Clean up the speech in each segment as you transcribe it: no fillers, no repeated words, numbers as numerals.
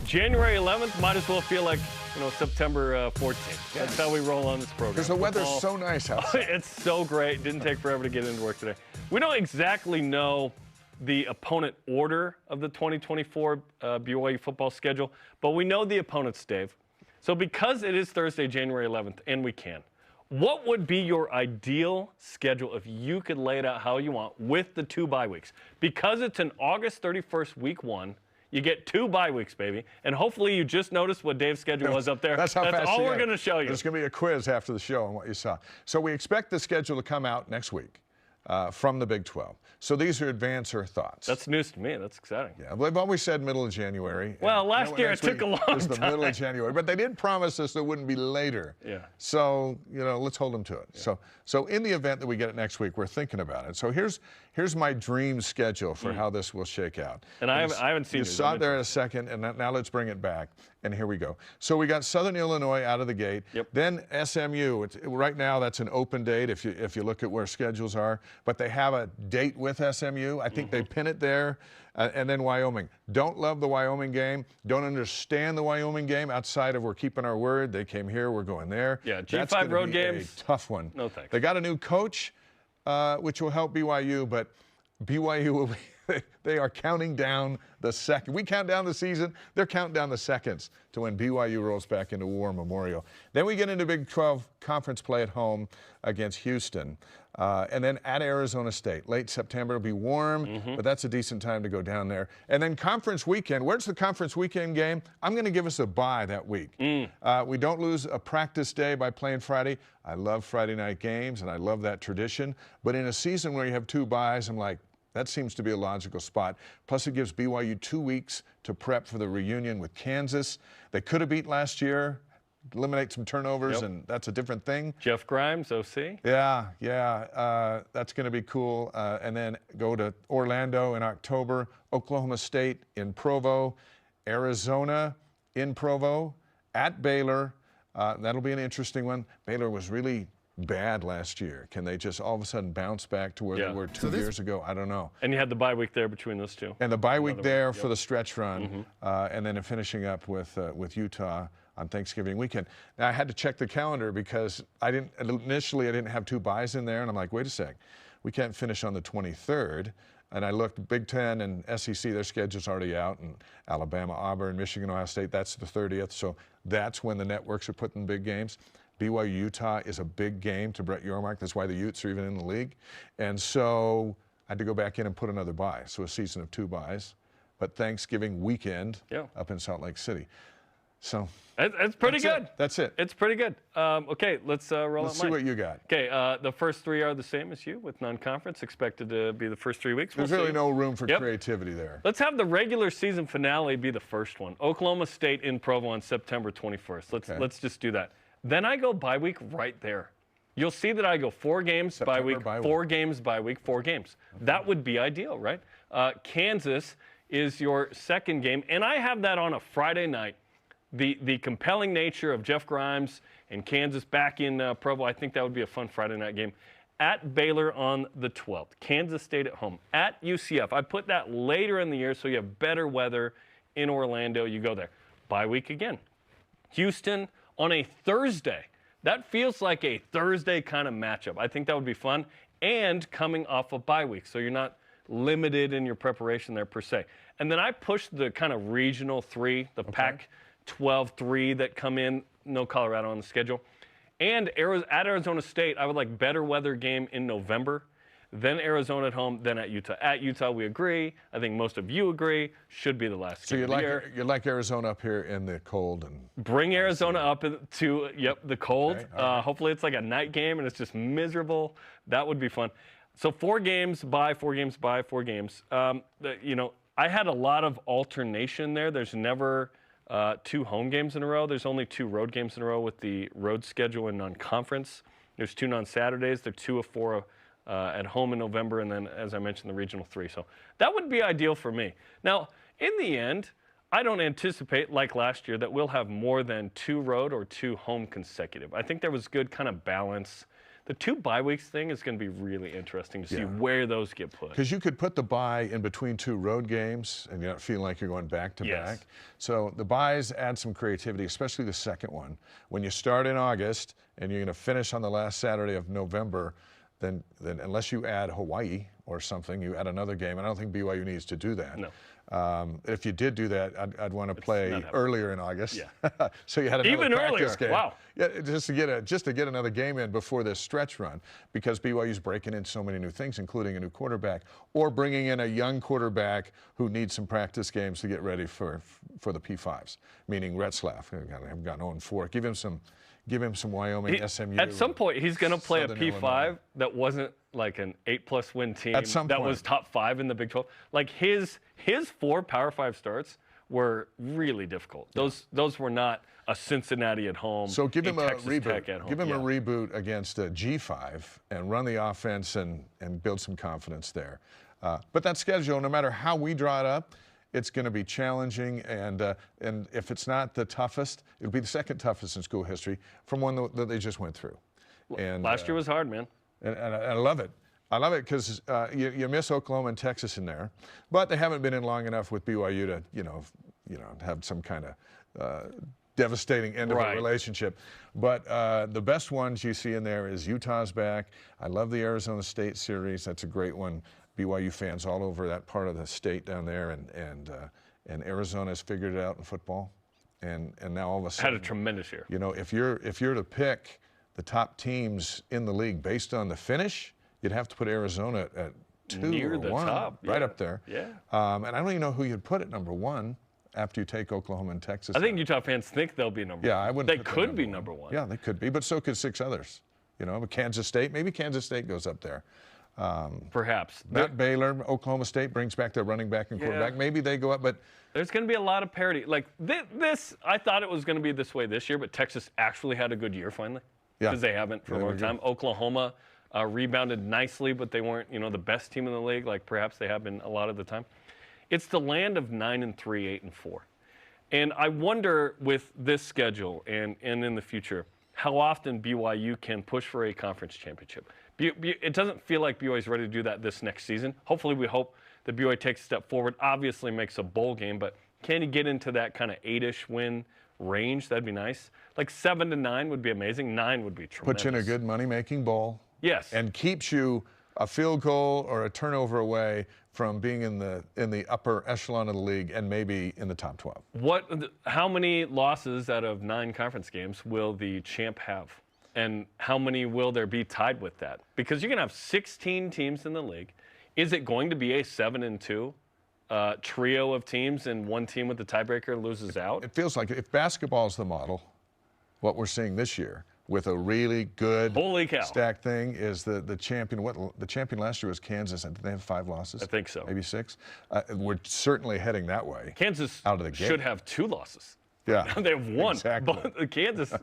January 11th might as well feel like, September 14th. That's how we roll on this program. Because the weather's so nice outside. It's so great. Didn't take forever to get into work today. We don't exactly know the opponent order of the 2024 BYU football schedule, but we know the opponents, Dave. So because it is Thursday, January 11th, and we can, what would be your ideal schedule if you could lay it out how you want with the 2 bye weeks? Because it's an August 31st, week 1, you get 2 bye weeks, baby. And hopefully you just noticed what Dave's schedule was up there. That's all we're going to show you. There's going to be a quiz after the show on what you saw. So we expect the schedule to come out next week from the Big 12. So these are advancer thoughts. That's news to me. That's exciting. Yeah, they've always said middle of January. Well, last year it took a long time. It was the middle of January. But they did promise us it wouldn't be later. Yeah. So, let's hold them to it. Yeah. So in the event that we get it next week, we're thinking about it. So here's my dream schedule for how this will shake out. And I haven't seen it. You saw it there in a second, and now let's bring it back. And here we go. So we got Southern Illinois out of the gate. Yep. Then SMU. Right now, that's an open date if you look at where schedules are. But they have a date with SMU. I think they pin it there. And then Wyoming. Don't love the Wyoming game. Don't understand the Wyoming game outside of we're keeping our word. They came here. We're going there. Yeah, G5 road games. A tough one. No thanks. They got a new coach, which will help BYU, but BYU will be. They are counting down the second. We count down the season. They're counting down the seconds to when BYU rolls back into War Memorial. Then we get into Big 12 conference play at home against Houston. And then at Arizona State. Late September. It'll be warm, but that's a decent time to go down there. And then conference weekend. Where's the conference weekend game? I'm going to give us a bye that week. We don't lose a practice day by playing Friday. I love Friday night games, and I love that tradition. But in a season where you have 2 byes, I'm like, that seems to be a logical spot. Plus, it gives BYU 2 weeks to prep for the reunion with Kansas. They could have beat last year, eliminate some turnovers, and that's a different thing. Jeff Grimes, OC. Yeah. That's going to be cool. And then go to Orlando in October, Oklahoma State in Provo, Arizona in Provo, at Baylor. That'll be an interesting one. Baylor was really bad last year. Can they just all of a sudden bounce back to where they were 2 years ago? I don't know. And you had the bye week there between those two. And the bye week there for the stretch run, and then finishing up with Utah on Thanksgiving weekend. Now I had to check the calendar because initially I didn't have 2 byes in there, and I'm like, wait a sec, we can't finish on the 23rd. And I looked, Big Ten and SEC, their schedule's already out, and Alabama, Auburn, Michigan, Ohio State, that's the 30th. So that's when the networks are putting big games. BYU Utah is a big game to Brett Yormark. That's why the Utes are even in the league. And so I had to go back in and put another bye. So a season of 2 byes. But Thanksgiving weekend up in Salt Lake City. So it's pretty good. That's it. It's pretty good. Okay, let's roll Let's out see what you got. Okay, the first 3 are the same as you with non-conference. Expected to be the first 3 weeks. There's really no room for creativity there. Let's have the regular season finale be the first one. Oklahoma State in Provo on September 21st. Let's just do that. Then I go bye week right there. You'll see that I go 4 games bye week, 4 games bye week, 4 games. That would be ideal, right? Kansas is your second game, and I have that on a Friday night. The compelling nature of Jeff Grimes and Kansas back in Provo, I think that would be a fun Friday night game. At Baylor on the 12th, Kansas State at home. At UCF, I put that later in the year so you have better weather in Orlando. You go there. Bye week again. Houston on a Thursday. That feels like a Thursday kind of matchup. I think that would be fun. And coming off a bye week, so you're not limited in your preparation there per se. And then I pushed the kind of regional 3, the Pac-12 3 that come in. No Colorado on the schedule. And at Arizona State, I would like better weather game in November. Then Arizona at home, then at Utah. At Utah, we agree. I think most of you agree. Should be the last game of the year. So you like Arizona up here in the cold? Bring Arizona up to, the cold. Okay, right. Hopefully it's like a night game and it's just miserable. That would be fun. So 4 games, bye, 4 games, bye, 4 games. I had a lot of alternation there. There's never 2 home games in a row. There's only 2 road games in a row with the road schedule and non-conference. There's 2 non-Saturdays. There are 2 of 4 at home in November, and then, as I mentioned, the regional 3. So that would be ideal for me. Now, in the end, I don't anticipate, like last year, that we'll have more than 2 road or 2 home consecutive. I think there was good kind of balance. The 2 bye weeks thing is going to be really interesting to see where those get put. Because you could put the bye in between 2 road games and you're not feeling like you're going back to back. So the byes add some creativity, especially the second one. When you start in August and you're going to finish on the last Saturday of November, then unless you add Hawaii or something, you add another game. And I don't think BYU needs to do that. No. If you did do that, I'd want to play earlier in August. Yeah. So you had another practice game. Wow. Yeah, just to get another game in before this stretch run, because BYU's breaking in so many new things, including a new quarterback, or bringing in a young quarterback who needs some practice games to get ready for the P5s, meaning Retzlaff. I've got 0-4. Give him some Wyoming, SMU. At some point, he's going to play a P5 Illinois. That wasn't like an 8+ win team that was top 5 in the Big 12. Like his 4 Power 5 starts were really difficult. Those were not a Cincinnati at home. So give him a reboot. At home. Give him a reboot against a G5 and run the offense and build some confidence there. But that schedule, no matter how we draw it up, it's going to be challenging, and if it's not the toughest, it'll be the second toughest in school history from one that they just went through. And last year was hard, man. And I love it. I love it because you miss Oklahoma and Texas in there, but they haven't been in long enough with BYU to have some kind of devastating end of a relationship. But the best ones you see in there is Utah's back. I love the Arizona State series. That's a great one. BYU fans all over that part of the state down there, and Arizona's figured it out in football, and now all of a sudden had a tremendous year. You know, if you're to pick the top teams in the league based on the finish, you'd have to put Arizona at 2 near or the 1, top, right up there. Yeah. And I don't even know who you'd put at number 1 after you take Oklahoma and Texas. I think Utah fans think they'll be number 1. Yeah, I wouldn't. They could be number 1. Yeah, they could be, but so could 6 others. You know, but Kansas State, maybe Kansas State goes up there. Perhaps. Not Baylor, Oklahoma State brings back their running back and quarterback. Maybe they go up, but there's going to be a lot of parity. Like this, I thought it was going to be this way this year, but Texas actually had a good year finally. Yeah. Because they haven't for a long time. Oklahoma rebounded nicely, but they weren't, the best team in the league, like perhaps they have been a lot of the time. It's the land of 9-3, 8-4. And I wonder with this schedule and in the future, how often BYU can push for a conference championship. It doesn't feel like BYU is ready to do that this next season. Hopefully, we hope that BYU takes a step forward, obviously makes a bowl game, but can you get into that kind of 8-ish win range? That'd be nice. Like 7-9 would be amazing. 9 would be tremendous. Puts you in a good money-making bowl. Yes. And keeps you a field goal or a turnover away from being in the upper echelon of the league and maybe in the top 12. How many losses out of 9 conference games will the champ have? And how many will there be tied with that? Because you're going to have 16 teams in the league. Is it going to be a 7-2 trio of teams and one team with the tiebreaker loses out? It feels like if basketball is the model, what we're seeing this year with a really good stacked thing is the champion. The champion last year was Kansas. Did they have 5 losses? I think so. Maybe 6. We're certainly heading that way. Kansas out of the gate should have 2 losses. Yeah, they have 1. Exactly. But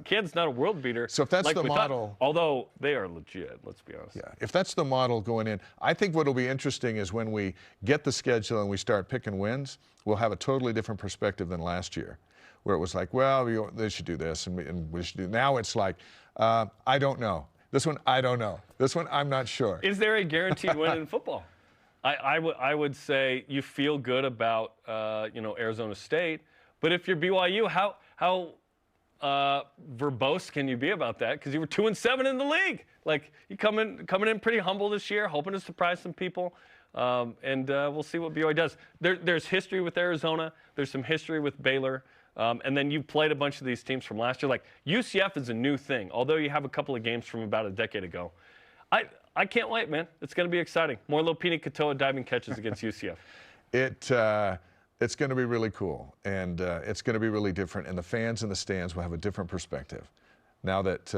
Kansas not a world beater. So if that's like the model, although they are legit, let's be honest. Yeah, if that's the model going in, I think what will be interesting is when we get the schedule and we start picking wins, we'll have a totally different perspective than last year, where it was like, well, they should do this and we should do. Now it's like, I don't know. This one, I don't know. This one, I'm not sure. Is there a guaranteed win in football? I would say you feel good about Arizona State. But if you're BYU, how verbose can you be about that? Because you were 2-7 in the league. Like you coming in pretty humble this year, hoping to surprise some people, and we'll see what BYU does. There's history with Arizona. There's some history with Baylor, and then you've played a bunch of these teams from last year. Like UCF is a new thing, although you have a couple of games from about a decade ago. I can't wait, man. It's going to be exciting. More Lopini Katoa diving catches against UCF. It's going to be really cool, and it's going to be really different, and the fans in the stands will have a different perspective. Now that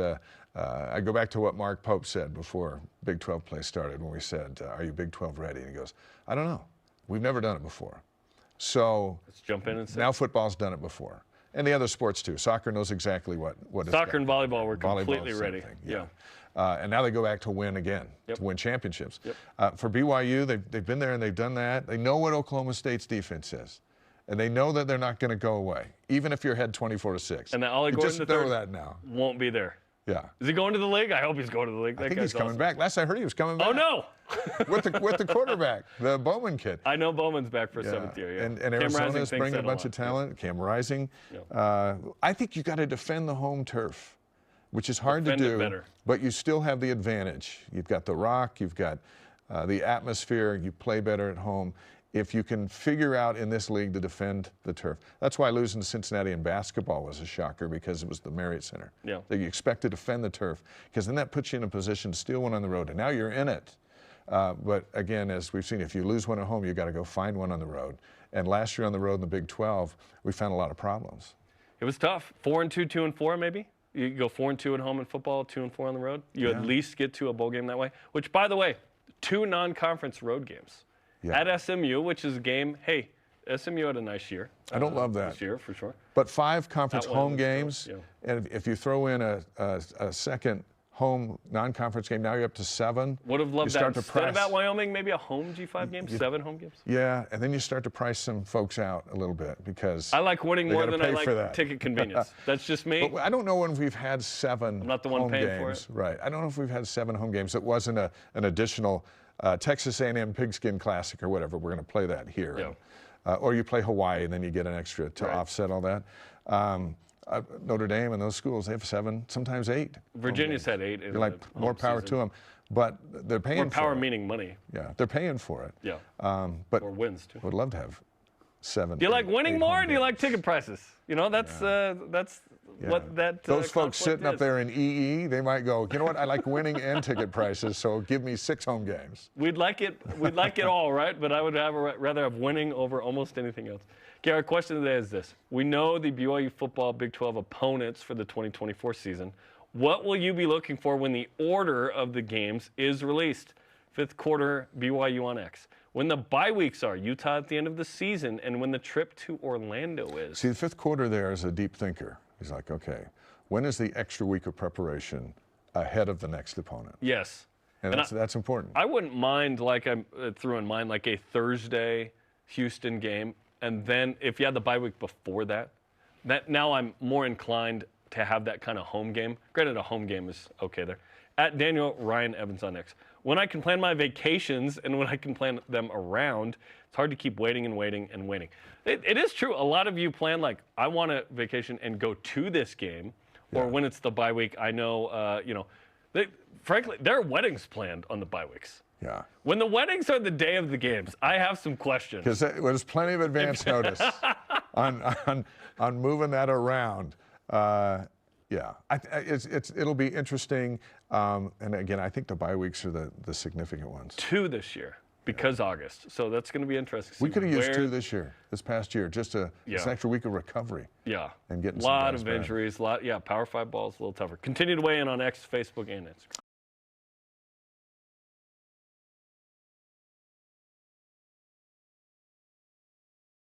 I go back to what Mark Pope said before Big 12 play started when we said, are you Big 12 ready? And he goes, I don't know. We've never done it before. So let's jump in and say. Now football's done it before. And the other sports too. Soccer knows exactly what it's Soccer and volleyball were completely ready. Yeah. And now they go back to win again, to win championships. For BYU, they've been there and they've done that. They know what Oklahoma State's defense is. And they know that they're not going to go away, even if you're ahead 24-6. And that Ollie Gordon just know that now. Won't be there. Yeah. Is he going to the league? I hope he's going to the league. I think he's coming back. Last I heard, he was coming back. Oh, no. with the quarterback, the Bowman kid. I know Bowman's back for 7th year, yeah. And Arizona's bringing a bunch of talent. Cam Rising. Yeah. I think you got to defend the home turf, which is hard to do, but you still have the advantage. You've got the rock, you've got the atmosphere, you play better at home. If you can figure out in this league to defend the turf. That's why losing to Cincinnati in basketball was a shocker, because it was the Marriott Center. Yeah. So you expect to defend the turf, because then that puts you in a position to steal one on the road, and now you're in it. But again, as we've seen, if you lose one at home, you've got to go find one on the road. And last year on the road in the Big 12, we found a lot of problems. It was tough. 4-2, 2-4 maybe. You go 4-2 at home in football, 2-4 on the road. You at least get to a bowl game that way, which, by the way, 2 non-conference road games. At SMU, which is a game. Hey, SMU had a nice year. I don't love that. This year, for sure. But 5 conference home games, and if you throw in a second home non-conference game, now you're up to 7. Would have loved that. Instead of at Wyoming, maybe a home G5 game, 7 home games. Yeah, and then you start to price some folks out a little bit, because I like winning more than I like ticket convenience. That's just me. But I don't know when we've had 7 I'm not the one home paying games. for it. Right. I don't know if we've had 7 home games. It wasn't an additional Texas A&M Pigskin Classic or whatever. We're going to play that here. Yeah. Or you play Hawaii, and then you get an extra to offset all that. Notre Dame and those schools, they have 7, sometimes 8. Virginia's had 8. You're like, more power to them. But they're paying for it. More power meaning money. Yeah, they're paying for it. Yeah. But or wins, too. Would love to have 7. Do you like winning more, or do you like ticket prices? You know, that's what that those folks sitting up there in EE, they might go, you know what, I like winning and ticket prices, so give me 6 home games. We'd like it all, right? But I would rather have winning over almost anything else. Okay, our question today is this. We know the BYU football Big 12 opponents for the 2024 season. What will you be looking for when the order of the games is released? 5th quarter, BYU on X. When the bye weeks are, Utah at the end of the season, and when the trip to Orlando is. See, the 5th quarter there is a deep thinker. He's like, okay, when is the extra week of preparation ahead of the next opponent? Yes. And that's important. I wouldn't mind, like I threw in mind, like a Thursday Houston game. And then if you had the bye week before that, now I'm more inclined to have that kind of home game. Granted, a home game is okay there. At Daniel Ryan Evans on X. When I can plan my vacations and when I can plan them around, it's hard to keep waiting and waiting and waiting. It is true. A lot of you plan, like, I want a vacation and go to this game. Or when it's the bye week, I know, frankly, there are weddings planned on the bye weeks. Yeah. When the weddings are the day of the games, I have some questions. Because there's plenty of advance notice on moving that around. It'll be interesting. And again, I think the bye weeks are the significant ones. 2 this year because August. So that's going to be interesting. We could have used 2 this past year, just an extra week of recovery. Yeah. And getting a lot of injuries. Power 5 balls, a little tougher. Continue to weigh in on X, Facebook, and Instagram.